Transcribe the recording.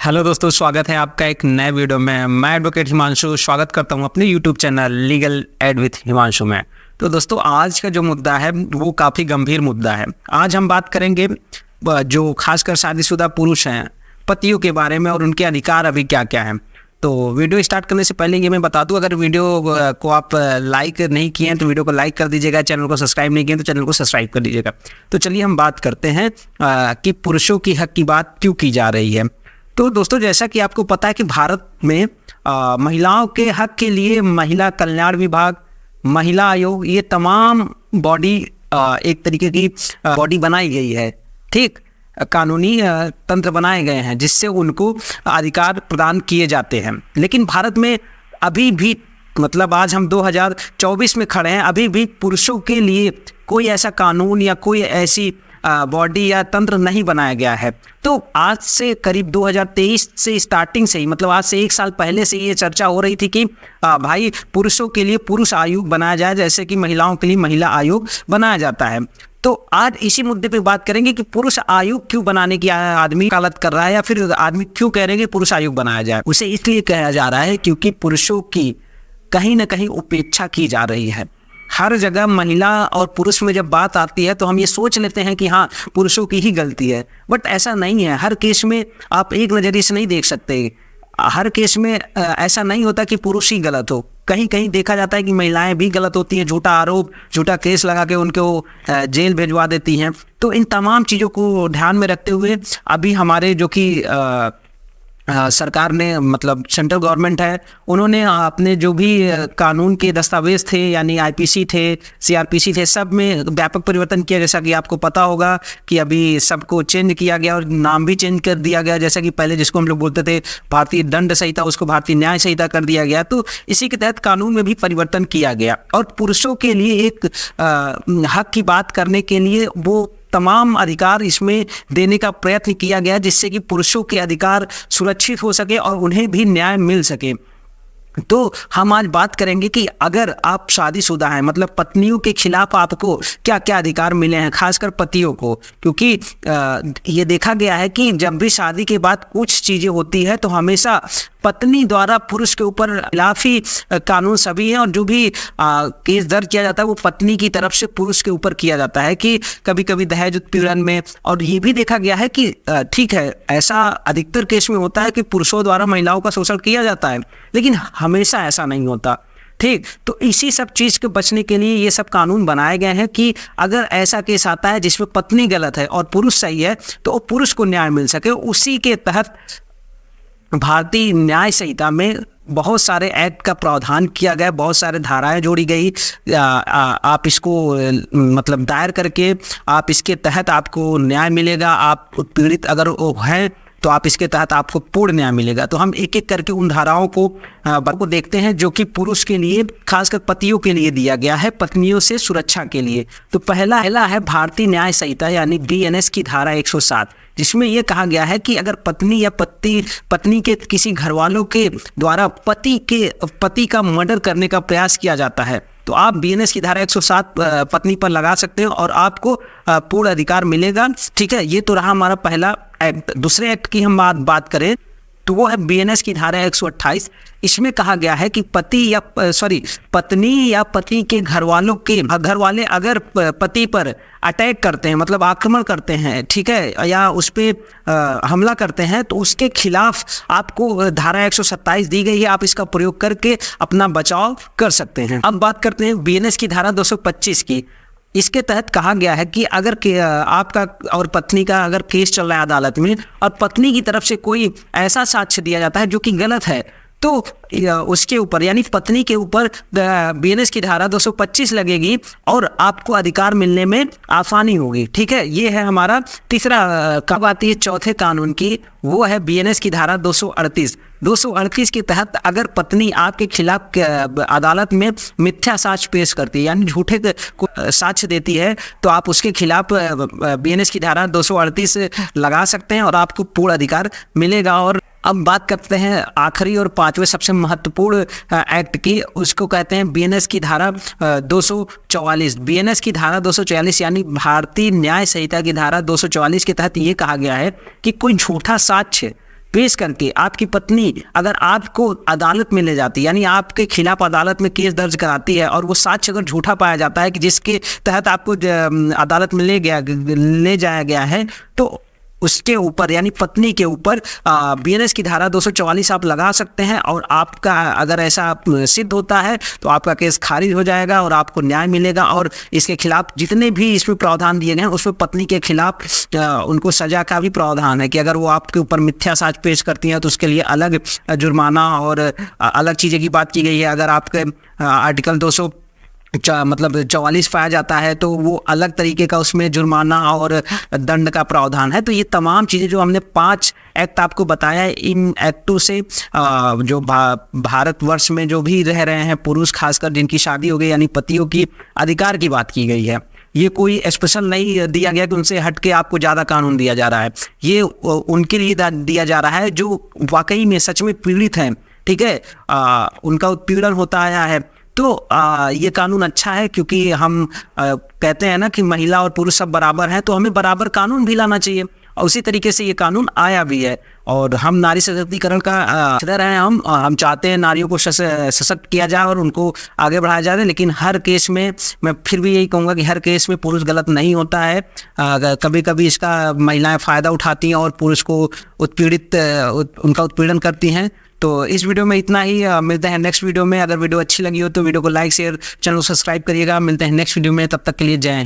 Hello दोस्तों, स्वागत है आपका एक नए वीडियो में। मैं एडवोकेट हिमांशु स्वागत करता हूं अपने YouTube channel legal aid with Himanshu में। तो दोस्तों, आज का जो मुद्दा है वो काफ़ी गंभीर मुद्दा है। आज हम बात करेंगे जो खासकर शादीशुदा पुरुष हैं, पतियों के बारे में और उनके अधिकार अभी क्या क्या हैं। तो वीडियो स्टार्ट करने से पहले ये मैं बता दूं, अगर वीडियो को आप लाइक नहीं किए हैं तो वीडियो को लाइक कर दीजिएगा, चैनल को सब्सक्राइब नहीं किए तो चैनल को सब्सक्राइब कर दीजिएगा। तो चलिए हम बात करते हैं कि पुरुषों की हक की बात क्यों की जा रही है। तो दोस्तों, जैसा कि आपको पता है कि भारत में महिलाओं के हक के लिए महिला कल्याण विभाग, महिला आयोग, ये तमाम बॉडी एक तरीके की बॉडी बनाई गई है। ठीक, कानूनी तंत्र बनाए गए हैं जिससे उनको अधिकार प्रदान किए जाते हैं। लेकिन भारत में अभी भी, मतलब आज हम 2024 में खड़े हैं, अभी भी पुरुषों के लिए कोई ऐसा कानून या कोई ऐसी बॉडी या तंत्र नहीं बनाया गया है। तो आज से करीब 2023 से स्टार्टिंग से ही, मतलब आज से एक साल पहले से ये चर्चा हो रही थी कि भाई पुरुषों के लिए पुरुष आयोग बनाया जाए, जैसे कि महिलाओं के लिए महिला आयोग बनाया जाता है। तो आज इसी मुद्दे पे बात करेंगे कि पुरुष आयोग क्यों बनाने की आदमी वकालत कर रहा है, या फिर आदमी क्यों कह रहे हैं कि पुरुष आयोग बनाया जाए। उसे इसलिए कहा जा रहा है क्योंकि पुरुषों की कहीं ना कहीं उपेक्षा की जा रही है। हर जगह महिला और पुरुष में जब बात आती है तो हम ये सोच लेते हैं कि हाँ, पुरुषों की ही गलती है, बट ऐसा नहीं है। हर केस में आप एक नज़रिए से नहीं देख सकते। हर केस में ऐसा नहीं होता कि पुरुष ही गलत हो। कहीं कहीं देखा जाता है कि महिलाएं भी गलत होती हैं, झूठा आरोप, झूठा केस लगा के उनको जेल भेजवा देती हैं। तो इन तमाम चीज़ों को ध्यान में रखते हुए अभी हमारे जो कि सरकार ने, मतलब सेंट्रल गवर्नमेंट है, उन्होंने अपने जो भी कानून के दस्तावेज थे, यानी आईपीसी थे, सीआरपीसी थे, सब में व्यापक परिवर्तन किया। जैसा कि आपको पता होगा कि अभी सबको चेंज किया गया और नाम भी चेंज कर दिया गया। जैसा कि पहले जिसको हम लोग बोलते थे भारतीय दंड संहिता, उसको भारतीय न्याय संहिता कर दिया गया। तो इसी के तहत कानून में भी परिवर्तन किया गया और पुरुषों के लिए एक हक की बात करने के लिए वो तमाम अधिकार इसमें देने का प्रयत्न किया गया, जिससे कि पुरुषों के अधिकार सुरक्षित हो सके और उन्हें भी न्याय मिल सके। तो हम आज बात करेंगे कि अगर आप शादीशुदा हैं, मतलब पत्नियों के खिलाफ आपको क्या क्या अधिकार मिले हैं, खासकर पतियों को। क्योंकि ये देखा गया है कि जब भी शादी के बाद कुछ चीज़ें होती है तो हमेशा पत्नी द्वारा पुरुष के ऊपर खिलाफी कानून सभी हैं, और जो भी केस दर्ज किया जाता है वो पत्नी की तरफ से पुरुष के ऊपर किया जाता है, कि कभी कभी दहेज उत्पीड़न में। और ये भी देखा गया है कि ठीक है, ऐसा अधिकतर केस में होता है कि पुरुषों द्वारा महिलाओं का शोषण किया जाता है, लेकिन हमेशा ऐसा नहीं होता। ठीक, तो इसी सब चीज़ के बचने के लिए ये सब कानून बनाए गए हैं कि अगर ऐसा केस आता है जिसमें पत्नी गलत है और पुरुष सही है, तो पुरुष को न्याय मिल सके। उसी के तहत भारतीय न्याय संहिता में बहुत सारे एक्ट का प्रावधान किया गया, बहुत सारे धाराएं जोड़ी गई। आप इसको मतलब दायर करके आप इसके तहत आपको न्याय मिलेगा। आप पीड़ित अगर हैं तो आप इसके तहत आपको पूर्ण न्याय मिलेगा। तो हम एक एक करके उन धाराओं को देखते हैं जो कि पुरुष के लिए, खासकर पतियों के लिए दिया गया है, पत्नियों से सुरक्षा के लिए। तो पहला है भारतीय न्याय संहिता यानी बीएनएस की धारा 107, जिसमें यह कहा गया है कि अगर पत्नी या पत्नी के किसी घरवालों के द्वारा पति का मर्डर करने का प्रयास किया जाता है तो आप बीएनएस की धारा 107 पत्नी पर लगा सकते हो और आपको पूर्ण अधिकार मिलेगा। ठीक है, ये तो रहा हमारा पहला एक्ट। दूसरे एक्ट की हम बात करें तो वो है बीएनएस की धारा 128। इसमें कहा गया है कि पत्नी या पति के घरवाले अगर पति पर अटैक करते हैं, मतलब आक्रमण करते हैं, ठीक है, या उस पर हमला करते हैं, तो उसके खिलाफ आपको धारा 127 दी गई है। आप इसका प्रयोग करके अपना बचाव कर सकते हैं। अब बात करते हैं बीएनएस की धारा 225 की। इसके तहत कहा गया है कि अगर आपका और पत्नी का अगर केस चल रहा है अदालत में और पत्नी की तरफ से कोई ऐसा साक्ष्य दिया जाता है जो कि गलत है, तो उसके ऊपर यानी पत्नी के ऊपर बीएनएस की धारा 225 लगेगी और आपको अधिकार मिलने में आसानी होगी। ठीक है, ये है हमारा तीसरा। कब आती है चौथे कानून की, वो है बीएनएस की धारा 238 के तहत अगर पत्नी आपके खिलाफ अदालत में मिथ्या साक्ष्य पेश करती है, यानी झूठे साक्ष्य देती है, तो आप उसके खिलाफ बीएनएस की धारा 238 लगा सकते हैं और आपको पूर्ण अधिकार मिलेगा। और अब बात करते हैं आखिरी और पांचवें सबसे महत्वपूर्ण एक्ट की, उसको कहते हैं बीएनएस की धारा 244। बीएनएस की धारा 244 यानी भारतीय न्याय संहिता की धारा 244 के तहत ये कहा गया है कि कोई झूठा साक्ष्य पेश करके आपकी पत्नी अगर आपको अदालत में ले जाती, यानी आपके खिलाफ अदालत में केस दर्ज कराती है और वो साक्ष्य अगर झूठा पाया जाता है कि जिसके तहत आपको अदालत में ले जाया गया है, तो उसके ऊपर यानी पत्नी के ऊपर बीएनएस की धारा 244 आप लगा सकते हैं। और आपका अगर ऐसा सिद्ध होता है तो आपका केस खारिज हो जाएगा और आपको न्याय मिलेगा। और इसके खिलाफ जितने भी इसमें प्रावधान दिए गए हैं उसमें पत्नी के खिलाफ उनको सजा का भी प्रावधान है कि अगर वो आपके ऊपर मिथ्या साक्ष्य पेश करती हैं तो उसके लिए अलग जुर्माना और अलग चीज़ें की बात की गई है। अगर आपके आर्टिकल 244 पाया जाता है तो वो अलग तरीके का उसमें जुर्माना और दंड का प्रावधान है। तो ये तमाम चीज़ें जो हमने 5 एक्ट आपको बताया है, इन एक्टों से जो भारतवर्ष में जो भी रह रहे हैं पुरुष, खासकर जिनकी शादी हो गई यानी पतियों की अधिकार की बात की गई है। ये कोई स्पेशल नहीं दिया गया कि उनसे हट के आपको ज़्यादा कानून दिया जा रहा है, ये उनके लिए दिया जा रहा है जो वाकई में सच में पीड़ित हैं, ठीक है, उनका उत्पीड़न होता आया है। तो ये कानून अच्छा है क्योंकि हम कहते हैं ना कि महिला और पुरुष सब बराबर हैं, तो हमें बराबर कानून भी लाना चाहिए और उसी तरीके से ये कानून आया भी है। और हम नारी सशक्तिकरण का रहे हैं, हम चाहते हैं नारियों को सशक्त किया जाए और उनको आगे बढ़ाया जाए। लेकिन हर केस में मैं फिर भी यही कहूँगा कि हर केस में पुरुष गलत नहीं होता है। कभी कभी इसका महिलाएं फ़ायदा उठाती हैं और पुरुष को उनका उत्पीड़न करती हैं। तो इस वीडियो में इतना ही, मिलते हैं नेक्स्ट वीडियो में। अगर वीडियो अच्छी लगी हो तो वीडियो को लाइक, शेयर, चैनल को सब्सक्राइब करिएगा। मिलते हैं नेक्स्ट वीडियो में, तब तक के लिए जय हिंद।